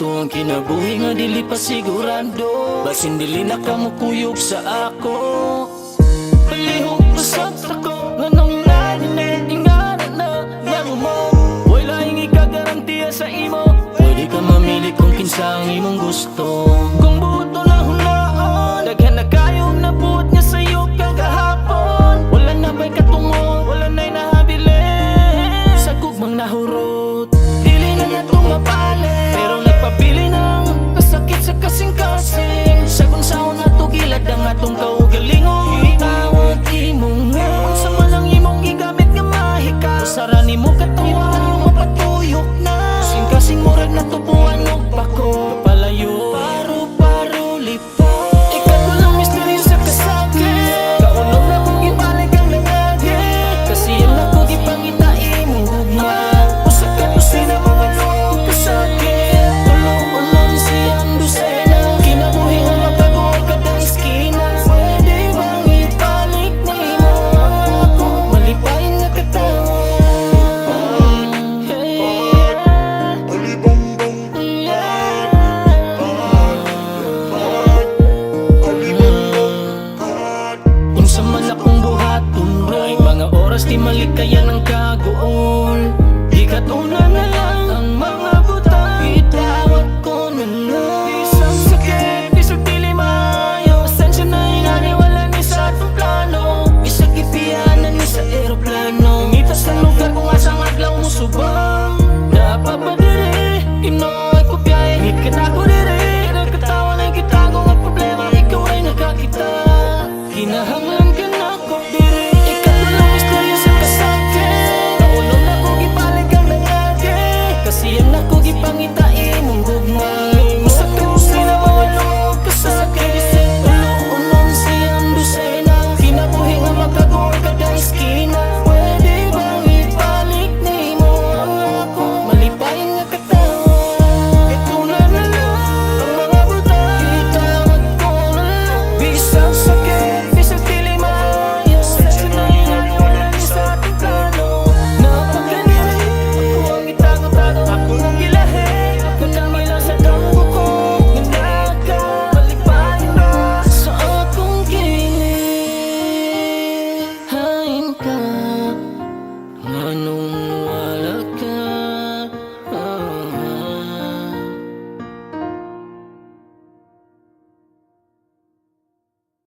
ko ang kinabuhi nga dili pa sigurado. Basin dili na ka mo kuyog sa ako. Palihog pasag ako nga nung naniningara na yang mo. Wala yung ikagarantiya sa imo. Pwede ka mamili kung kinsa ang imong gusto. Kung buto lang hulaan, daghan na kayong nabuot niya sa'yo kagahapon. Wala na ba'y katungo, wala na'y nahabilin. Sa gugmang nahurot, dili na natong mapali. Pero nagpabili ng kasakit sa kasing-kasing. Sa kung saan nato gilad ang atong kaugalingon. Itawag imong nga, ang sama ng imong gigamit nga mahika. Sarani mo katuwa, yung mapatuyok na. Kasing murag na tubuan og bako. Palayo, paro-paro lipat. Ikaw ko lang misteryo sa kasakit. Kaunom na kong ibalik ang nangagit. Kasi yan ako gipangita imong gugma. Usak ka kusina mga loob kasakit. Tulong-ulong siyang dosena. Kinabuhi ang makaguol ka ng eskina. Pwede bang ibalik ni mo ako? Malipain na katawa. Di malikaya